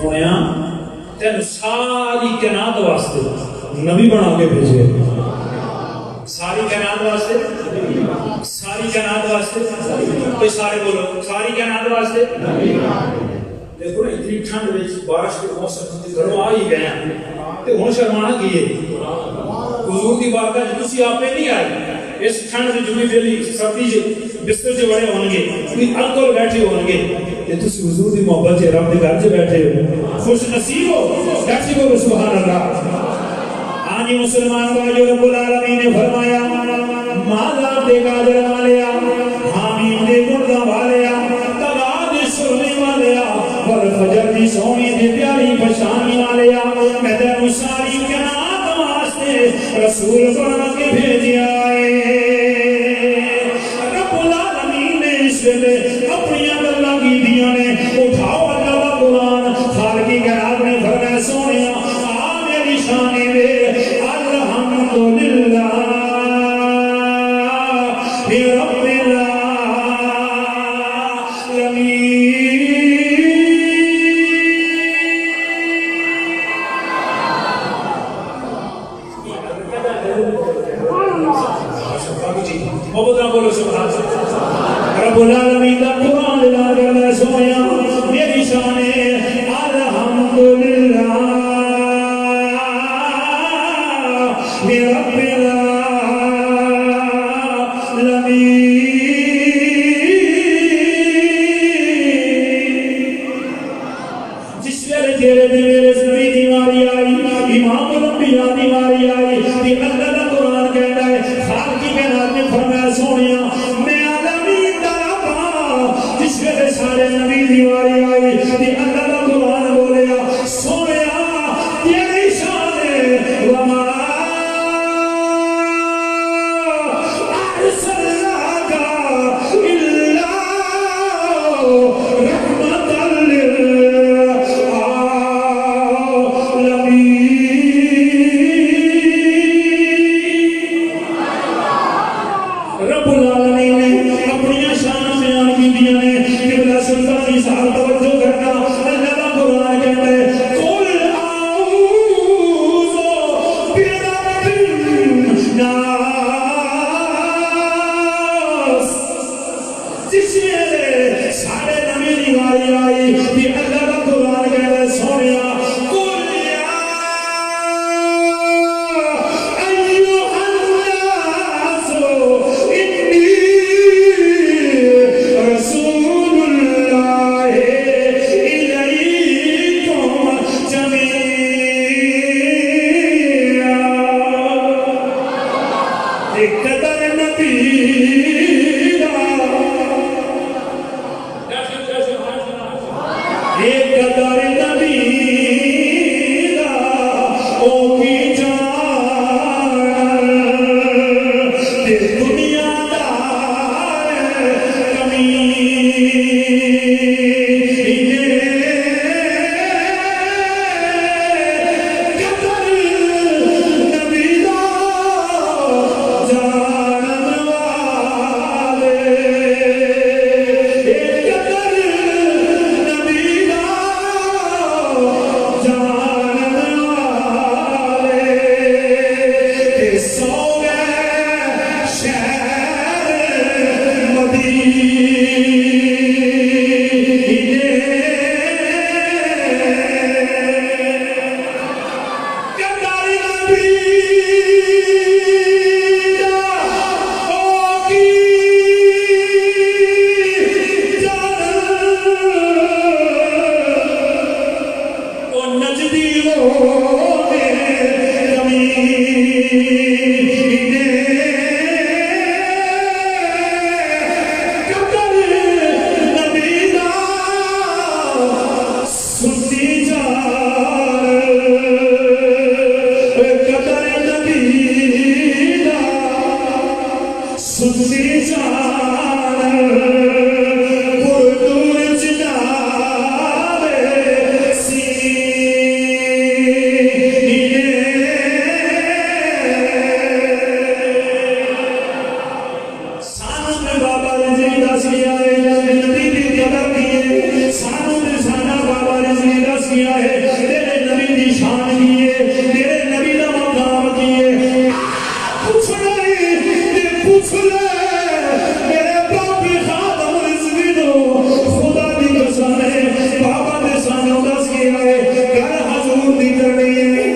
سونے تین ساری کائنات واسطے نبی بنا کے بھیجے. ساری کائنات واسطے, ساری کائنات واسطے, کوئی سارے بولو, ساری کائنات واسطے. دیکھو نا اتنی ٹھنڈ میں بارش کے موسم گھروں آ ہی گئے ہیں تو ہوں شرمانا کیے حضور کی بارگاہ تسی آپ نہیں آئے. اس ٹھنڈ سے جڑی دلی سردی سے بستر سے بڑے ہوں گے, کوئی انکل بیٹھے ہوں گے کہ تسی حضور کی محبت سے رب کے گھر سے بیٹھے ہو, خوش نصیب ہو. کیسی بولو سبحان اللہ. آنی مسلمان بھائیو, رب العالمین نے فرمایا مالا دے گاجر والیا, حامیم دے گردہ والیا, تغا دے سرنے والیا, والفجر دی سونی دے پیاری پشانی والیا, میں تینو ساری کائنات واسطے رسول بنا کے بھیجیا ہے. رب العالمین نے اس ویلے اپنی گلاں کیتیاں نے. اٹھاؤ اللہ دا قرآن, خالقی کائنات نے فرمایا سونیا آ میری شان دے الحمدللہ رب رب العالمین دا قرآن لا کر سویا میری شان الحمدللہ رب العالمین. جس ویلے تیرے دل میرے سبھی دیواری آئی, امام الانبیاء دیواری آئی, تے اللہ دا قرآن کہتا ہے خالقی کائنات نے فرمایا سونیا میں عالمین دا رب ہاں. جس ویلے سارے نبی دیواری آئی تے اللہ دا قرآن بولیا سونیا تیری شان وما ارسلناک الا رحمۃ رب العالمین نے اپنی شان بیان کی دیا نے. قبلہ سلطانی صاحب توجہ کرنا, اللہ کا قرآن کہتا ہے قل اعوذ برب الناس. جس ویلے سارے نبی دیواری آئی کہ اللہ کا قرآن کہتا ہے سونیا دسیا ہے تیرے نبی دی شان کی ہے تیرے نبی دا مقام کی ہے پوچھ لے میرے باپی خادم رضوی دو خدا دی قسم ہے بابا دے سانوں دس گیا ہے گل حضور دی کرنی ہے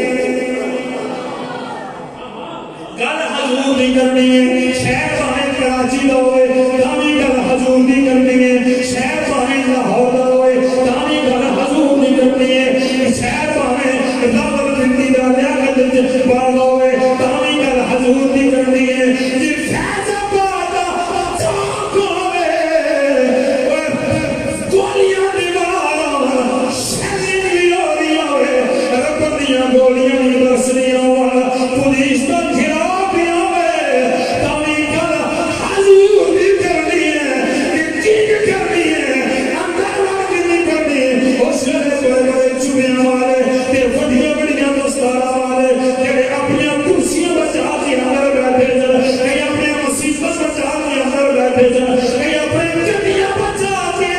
گل حضور دی کرنی ہے شہر باہیں کراچی دا ہوئے تامی گل حضور دی کرنی ہے شہر باہیں لاہور دا ہوئے تامی گل حضور دی کرنی ہے شہر باہیں راول پنڈی دا لیاقت بار ہوئے تامی گل حضور دی کرنی ہے جی فیض آباد چوک ہوئے گولیاں دیوارا شہرین بھی ہو رہی ہوئے ربندیاں گولیاں بھی برس رہی ہوئے پولیس تو گھرا بھی ہوئے تامی گل حضور دی کرنی ہے کہ چیز کرنی ہے اندر لڑکی نہیں کرنی اس لئے بڑے بڑے چوبیاں والے تے وڈیاں وڈیاں دستارہ والے جڑے اپنی کرسیاں بچا کے اندر بیٹھے جن کئی اپنے مصیبت بچا کے اندر بیٹھے جن کئی اپنے گڈیاں بچا کے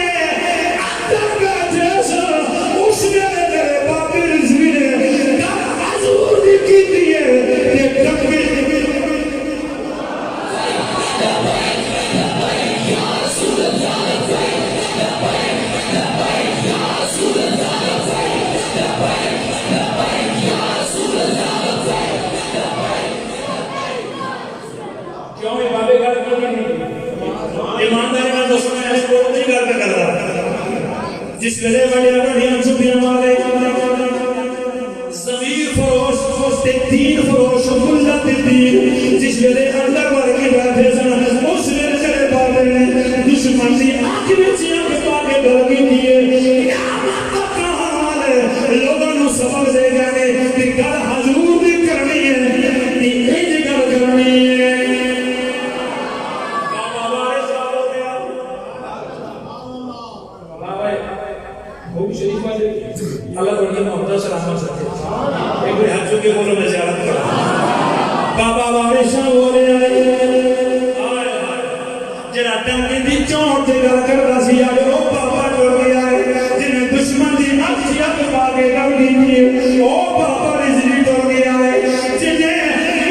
اندر بیٹھے جن اس ویلے میرے باپی رضوی نے گل حضور دی کیتی ہے تے ڈکے کیوں یہ بابے گھر کیوں کرنی ایمانداری میں دوستوں میں اس کو نہیں گھر پہ کر رہا جس ویلے بڑے بڑیاں چھپیاں والے ضمیر فروش تے دین فروش ملت دین جس ویلے اندر بڑھ کے بیٹھے سن اس ویلے تیرے بابے نے دشمن دی آنکھ میں چیاں کے پاکے ڈرگی دیے قیامت تک حال لوگوں نے سبق دے گئے کہ گل حضور دی کرنی ہے کہ انج گل کرنی ہے اللہ بڑی محمد سلامت سکتے ایک بڑی حجوں کے بولوں میں زیارت کرا بابا بارشاں بولے آئے جنہ ٹنگی دی چونٹ دے گل کرتا سی آئے او بابا جوڑ گیا ہے جنہیں دشمن دی اکھیت باگے گل دی او بابا رضوی جوڑ گیا ہے جنہیں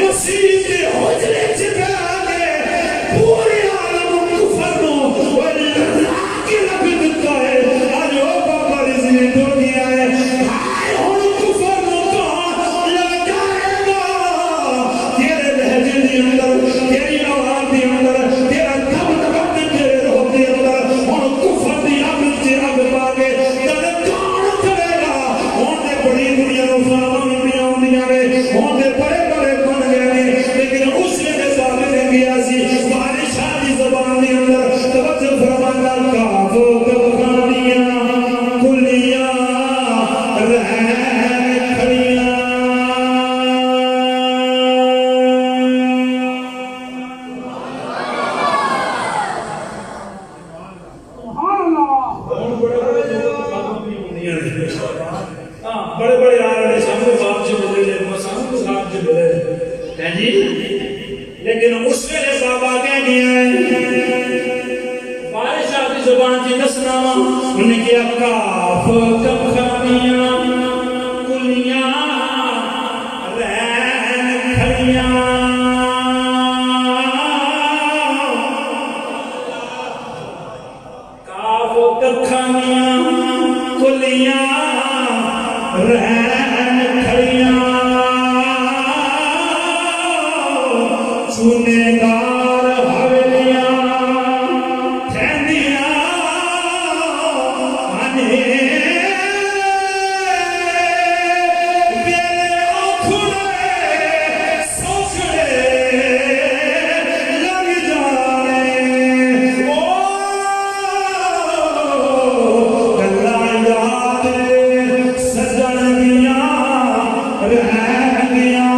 مسیح کے حجرے چپے آگے پوری عالم کفر نو واللہ کی رکھ دیتا ہے آج او بابا رضوی جوڑ گیا ہے ہائے ہون کفر نو کہاں لگائے گا تیرے لہجے دی اندر تیری آواز دی اندر تیرا دم دبک تیرے روح دی اندر ہون کفر دی اگ سے اگ باگے تلے کون کرے گا ہون دے بڑی دنیا نو فاہم دیا ہوندیاں نے ہون دے بڑے بڑے بن گئے نے لیکن اس نے بابے نے گیا سی بادشاہ دی زبان دی اندر توجہ فرمانا کافو کبخانیاں کلیاں رہن کھڑیاں بڑے بڑے آرے سامنے باپ سے ملے لے سامنے صاحب سے ملے ہیں جی لیکن اس ویلے بابا کہہ گیا ہے بارشاہ کی زبان کی دسنا انہیں کیا کاف کب خانیاں کلیاں رہن کھڑیاں کاف کب خانیاں کلیاں رہن کھڑیاں سونے دار حویلیاں تھیندیاں آنے ویلے آنکھڑے سوچڑے لگ جانے او گلہ یاد سجن دیاں رہ گیا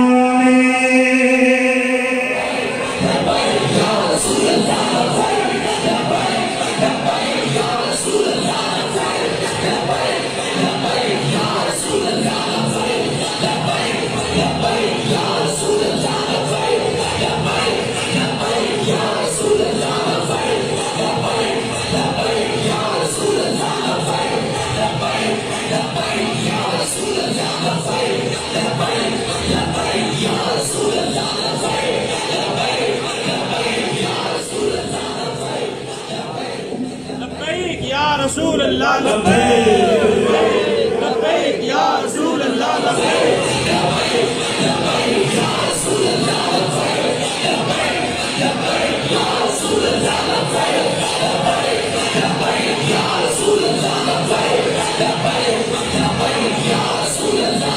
رسول اللہ لبیک لبیک یا رسول اللہ لبیک لبیک یا رسول اللہ لبیک لبیک یا رسول اللہ لبیک لبیک یا رسول اللہ لبیک لبیک یا رسول اللہ لبیک لبیک یا رسول اللہ لبیک لبیک یا رسول اللہ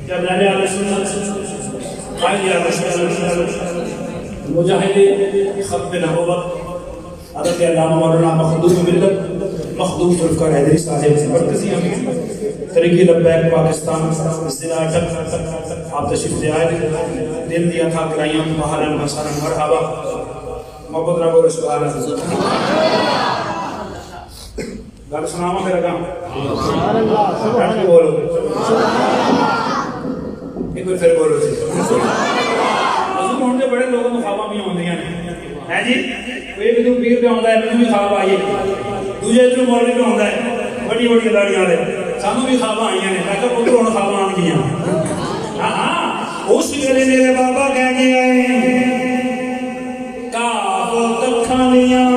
جب نبی علیہ السلام مجاہد ختم نبوت حضرت علامہ مولانا مخدوم ملت مخدوم ذوالفقار حیدری صاحب مرکزی امیر طریقی لبیک پاکستان ضلع اٹک آپ تشریف لے آئے دل دیا تھا کرائیاں بہارن مسارن مرحبا محبت رب و سبحان اللہ گل سناما میرا کام سبحان اللہ سبحان اللہ بولو ایک بار پھر بولو جی حضور ہوندے بڑے لوگوں کو خواباں بھی ہوندیاں نے ہے جی کوئی بھی تو پیر پہ ہوندا ہے مینوں بھی خواب آئی دوجے ادھر مولوی پہ ہوندا ہے بڑی بڑی داڑیاں والے سانوں بھی خواب آئیاں نے میں کہ پتر ہن خواب آن گیاں ہاں اس ویلے میرے بابا کہہ کے آئے کاف تکھانیاں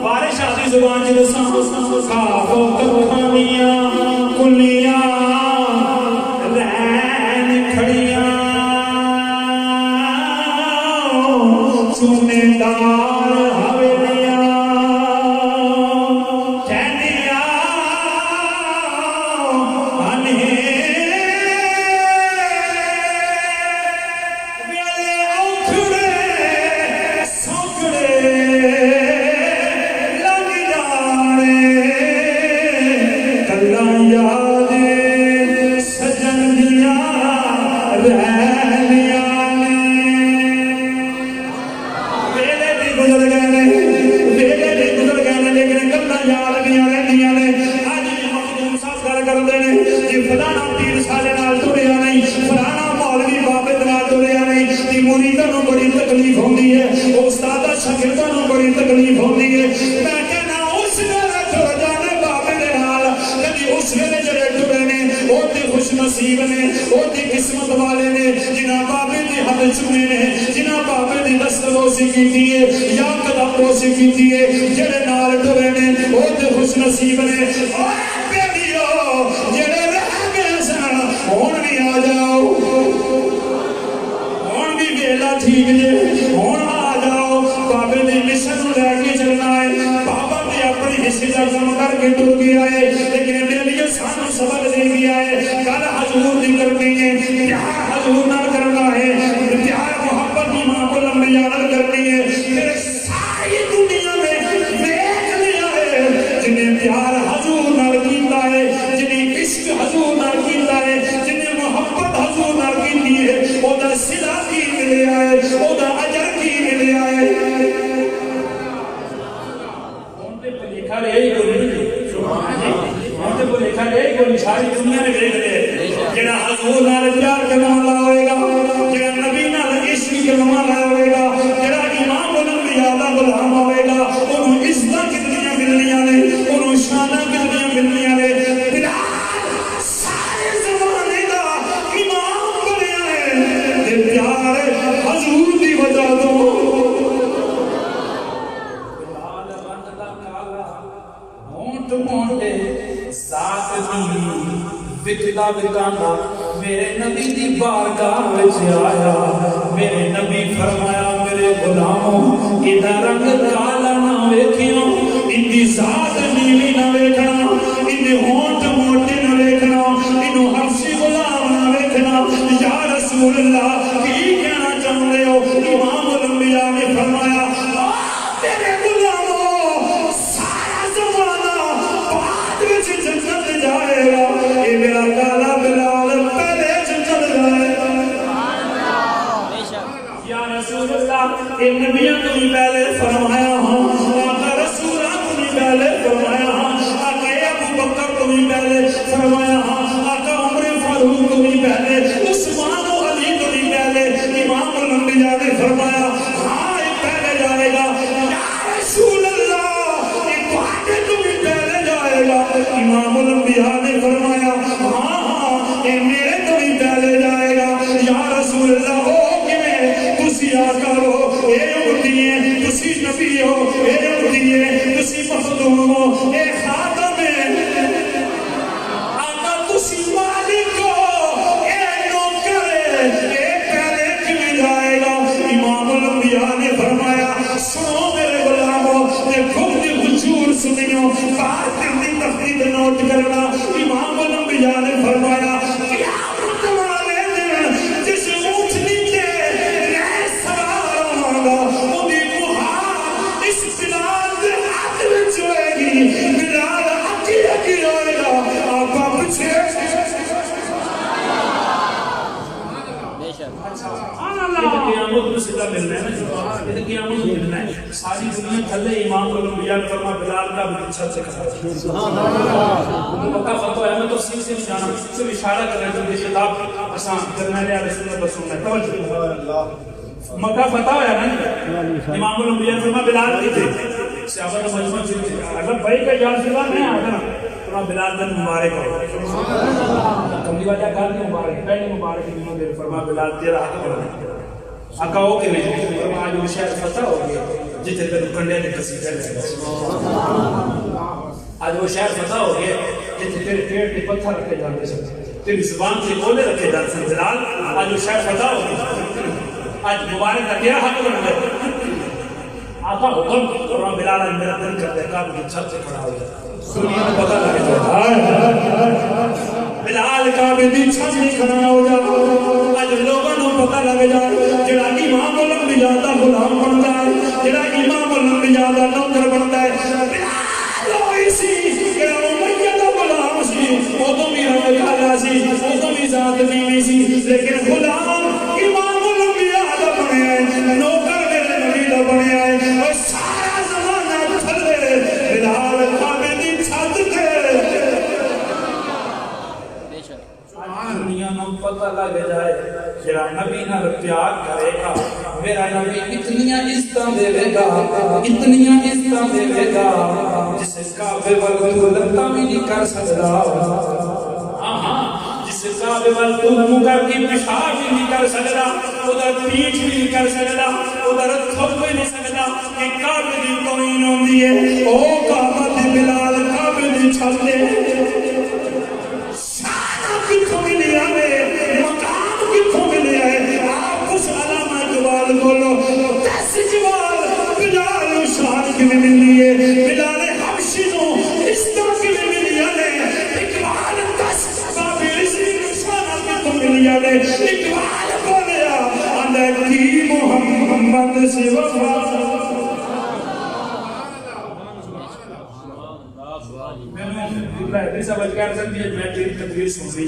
بارش آتی زبان چ دساں کاف تکھانیاں کلیاں رہن کھڑیاں سونے دار حویلیاں کہنیاں انہیں ویلے اوکھڑے سوکھڑے لنگ جانے گلاں یاد سجن دیاں رہنیاں بڑی تکلیف ہوندی ہے استاد شاگرداں بڑی تکلیف ہوندی ہے میں کہنا اس ویلے ٹر جانے بابے دے نال کدی اس ویلے جڑے ٹرے نے او تے خوش نصیب نے او تے قسمت والے نے جنہاں بابے دی ہاتھ چومے نے جنہاں بابے دی دستبوسی کیتی ہے یا قدم بوسی کیتی ہے جڑے نال ٹرے نے او تے خوش نصیب نے او بیلیو جڑے رہ گئے سن ہن بھی آ جاؤ ٹھیک جی ہوں آ جاؤ بابے نے مشن لے کے چلنا ہے بابا نے اپنی حصے کا کام کر کے ٹر گیا ہے لیکن میرے لیے سانو سبق دے گیا ہے کل حضور دی کرنی ہے پیار حضور نال کرنا ہے پیار محبت امام الانبیاء نال کرنی ہے میرے ساری دنیا میں دیکھ لیا ہے جنہیں پیار حضور نال کیتا ہے جنہیں عشق حضور نال کیتا ہے جنہیں محبت حضور نال کیتی ہے او دا صلہ کی ملے آئے او دا اجر کی ملے آئے ہوندے پہ لکھا لے ہی کوئی ہوندے پہ لکھا لے ہی کوئی ساری دنیا نے دیکھ لے جنہا حضور نال پیار کرنا والا ہوئے گا جنہا نبی نال عشق کرنا والا ہوئے گا جنہا امام الانبیاء دا غلام ہوئے گا انہوں عزتاں کتنیاں ملنیاں نے انہوں شاناں کتنیاں ملنیاں نے سارے زمانے دا امام بنیا ہے پیار حضور دی وجہ تو لال رنگ دا کالا ہونٹ مونڈے ذات دی وکلا وکانا میرے نبی دی بارگاہ وچ آیا میرے نبی فرمایا میرے غلاموں ایدا رنگ کالا نہ ویکھیو اندی ذات نیوی نہ ویکھنا اندے ہونٹ موٹے نہ ویکھنا انو حبشی غلام نہ ویکھنا یا رسول اللہ کی کہنا چاہتے ہو امام الانبیاء نے فرمایا تیرے غلاموں سارا زمانہ کہ نبیوں کو بھی پہلے فرمایا ہاں، آقا رسولوں کو بھی پہلے فرمایا ہاں، آقا ابو بکر کو بھی پہلے فرمایا ہاں، آقا عمر فاروق کو بھی پہلے، عثمان و علی کو بھی پہلے، امام الانبیاء نے فرمایا ہاں یہ پہلے جائے گا، یا رسول اللہ یہ پہلے کو بھی پہلے جائے گا، امام الانبیاء نے فرمایا ہاں یہ میرے کو بھی پہلے جائے گا، یا رسول اللہ ہو کیویں تسی آقا ہو اے امتی ہیں، تسی نبی ہو اے امتی ہیں، تسی مخدوم ہو اے خادم ہیں، آقا تسی مالک ہو اے نوکر ہے، اے پہلے کیویں جائے گا؟ امام الانبیاء نے فرمایا سنو میرے غلاموں، تے خود حضور سنیو، بات کرنی تفصیل نوٹ کرنا، امام الانبیاء نے فرمایا قیامت والے دن جس اونٹنی تے میں سوار ہوواں گا اودی مہار اس بلال دے ہاتھ وچ ہوئے گی، بلال اکی اکی ہوئے گا، آقا پیچھے قیامت میں سیدھا ملنا ہے نا، یہ قیامت میں ملنا ہے، ساری دنیا تھلے امام الانبیاء نے فرمایا بلال کا بھی چھت سے کھڑا مکہ فتح ہے، میں تفصیل سے نہیں جانا، صرف اشارہ کر رہے ہیں، یہ خطاب آسان کرنے لے رسول اللہ رسول اللہ توجہ، مکہ فتح ہے نا، امام الانبیاء نے فرمایا بلال کی تھے، صحابہ نے مجمع سے اگر بھائی کا یا رسول اللہ نہیں آتا نا، فرمایا بلال بن مبارک ہو، کملی وجہ کہا کہ مبارک، پہلی مبارک دنوں دے، فرمایا بلال تیرا حق بنا، آقا ہو کے نہیں، فرمایا آج وہ شہر فتح ہو گیا جتنے تر کنڈے نے کسی کر رہے ہیں، آج وہ شہر فتح ہو گیا جتنے تیرے پیٹ کے پتھر رکھے جاتے ہیں، تیری زبان سے بولے رکھے جاتے ہیں، بلال آج وہ شہر فتح ہو گیا، آج مبارک کا تیرا حق بن گیا، آقا حکم فرمایا بلال آج میرا دل کر دے کعبے کی چھت سے کھڑا ہو جائے، سنیے پتہ لگے جائے، بلال کعبے کی چھت سے کھڑا ہو جائے، آج لوگوں کو پتہ لگ جائے جڑا امام الانبیاء دا غلام بنتا ہے، جڑا امام الانبیاء دا نوکر بنتا ہے، بلال ہوئی سی جڑا امیہ دا غلام سی، ادوں بھی رب کالا سی، ادوں بھی ذات نیوی سی، لیکن غلام امام الانبیاء دا بنیا ہے، نوکر میرے نبی دا بنیا ہے، اور سارا زمانہ تھلے بلال کعبے دی چھت تے دنیا نو پتہ لگ جائے جڑا نبی نال پیار کرے گا، میرا نبی اتنیاں عزتاں دے گا، اتنیاں عزتاں دے گا جس کعبے ول تو لتاں بھی نہیں کر سکدا، جس کعبے ول تو منہ کر کے پیشاب بھی نہیں کر سکدا، ادھر پیٹھ بھی نہیں کر سکدا، ادھر تھک بھی نہیں سکدا، کہ کعبے دی توہین ہوندی ہے، او کعبہ دی بلال کعبے دی چھت تے کتوں ملی آئے، مقام کتوں ملی آئے، آپ اس علامہ جوال بولو، 10 جوال بلال شان کی میں ملی ہے، بلال حبشی نو اس طرح کی میں ملی آئے، اقبال 10 بابی رسی شان کتوں ملی آئے، اقبال بولیا اندر کی محمد سے وفا، میں سمجھ کر سکتی ہے میں تیری تقریر سن رہی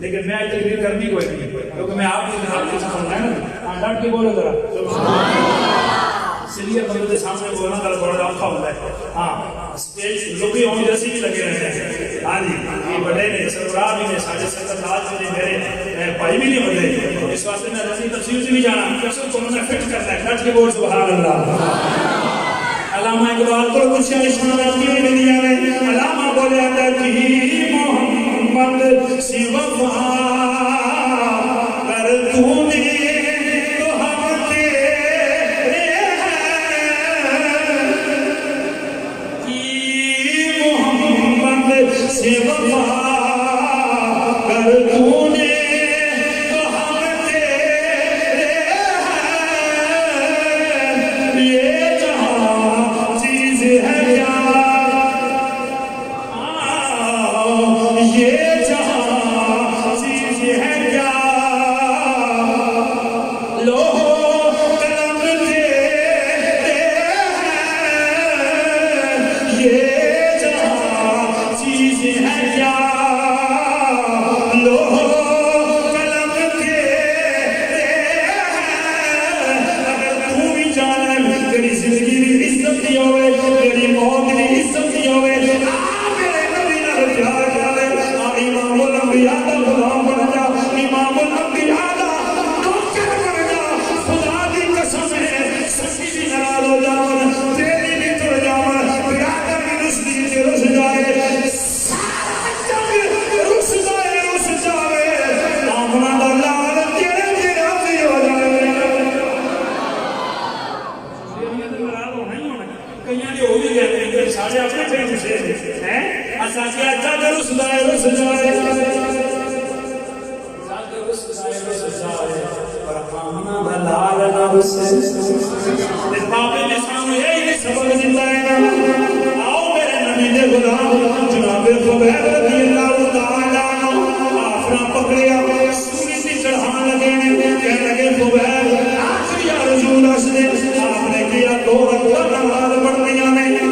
لیکن میں تقریر کرنی کوئی نہیں کیونکہ میں آپ کے حال سے سن رہا ہوں، ڈٹ کے بولو ذرا، اس لیے بندے کے سامنے بولنا ذرا بڑا اوکھا ہوتا ہے، ہاں اسٹیج لوگی ہوں جیسے بھی لگے رہتے ہیں، ہاں جی یہ بڑے نے سربراہ بھی نے ساڑھے سرکردار بھی نے میرے بھائی بھی نہیں بڑے، اس واسطے میں رسی تفصیل سے بھی جانا سب کو میں فٹ کرنا ہے، ڈٹ کے بول سبحان اللہ، علامہ اقبال کو کچھ اشارہ کی دنیا میں علامہ بولے آتا کہ محمد سی وفا کر تو نے تو ہم تیرے ہیں، کہ محمد سی وفا کر تو نے تو ہم تیرے ہیں، یہ ہے کیا یہ جہاں چیز ہے کیا لو قلم تیرے ہیں، یہ جہاں چیز ہے کیا لو پیچھے ہیں اسا کیا چادر اس دائے رس جائے چادر اس دائے رس جائے پر خامنہ بھلال نہ رسے اس بابے نے سامنے یہی سبق دیتا ہے آؤ میرے نبی دے غلام جناب خبیر رضی اللہ تعالیٰ آفرہ پکڑیا سوری سی چڑھان لگے کہنے لگے خبیر آخر یا رسول اسنے آپ نے کیا 2 رکعت نماز پڑھنیاں میں 2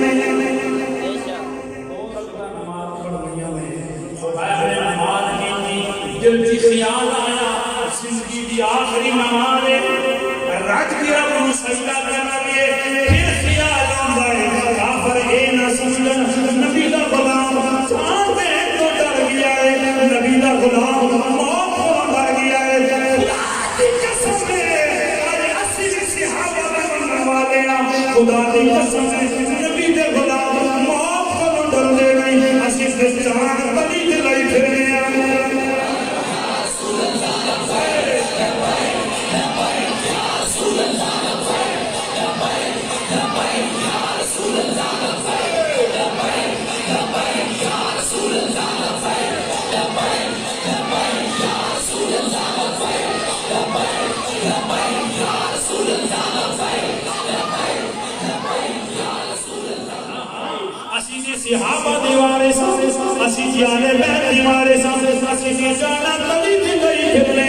رکعت نماز پڑھنیاں میں خبیر نے نماز کی دل کی خیال آیا زندگی دی آخری نماز ہے رات کی رب سجدہ کرنا لیے پھر خیال آتا ہے کافر اے نہ سمجھن نبی دا غلام جان میں تو ڈر گیا ہے نبی دا غلام موت کو ڈر گیا ہے خدا کی قسم ہے اسی صحابہ نے منوا لینا خدا کی قسم ہے نبی دے غلام موت کو ڈر دے نہیں اسی سے جان بلی دلائی پھرنے صحابہ دیوارے سامنے اسی جانے بیت دیوارے سامنے اسی جانا تلی تھی گئی پھرنے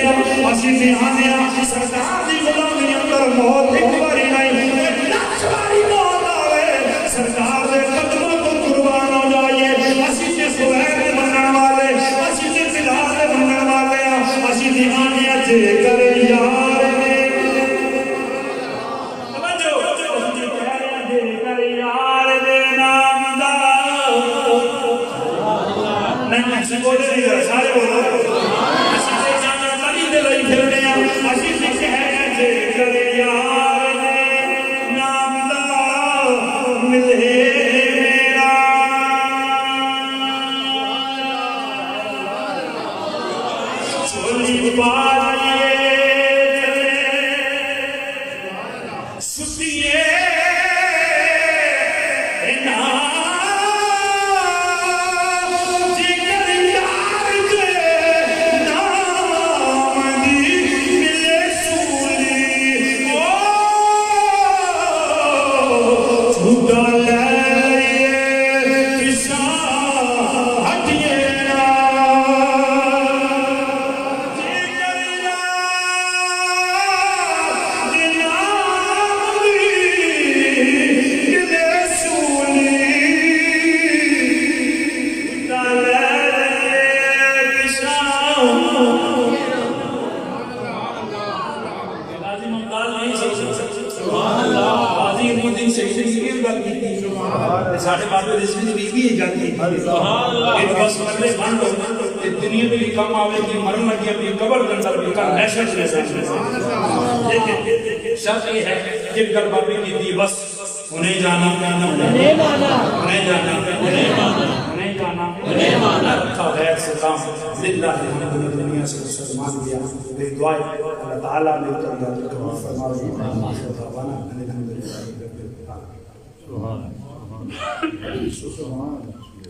اسی دیہانے سرکار دی غلامی اندر موت ایک باری نہیں لکھ باری موت آوے سرکار دے قدموں کو قربان ہو جائیے اسی جی سبیر بننے والے اسی جی بلال بننے والے اسی دیہانے جے کرے یار نے توجہ جے کرے یار دے نام دا نہیں بولے نہیں رہا سارے بولو اسی سے جانا کری دلائی پھرنے اسی سے کہنے جے کرے یار نے نام دا ملے میرا چولی پالیے سسیے ساڑھے بابے رزوی بھی بھی جاتی ہے ایک بس مرلے بند ہو دنیا میں بھی کم آوے کی مرن لگی اپنی قبر گندر بھی کر نیشن سے لیکن شرط یہ ہے جب گر بابے کی دی بس انہیں جانا انہیں مانا انہیں جانا انہیں مانا انہیں جانا انہیں مانا رکھا غیر سے کام للہ دنیا سے سلمان دیا بے دعائے اللہ تعالیٰ نے اتر دیا تو فرما رہی آخر دعوانا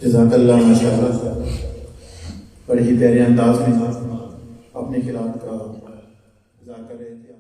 جزاک اللہ ماشاءاللہ بڑی ہی پیارے انداز میں اپنے خیالات کا اظہار کر رہے تھے.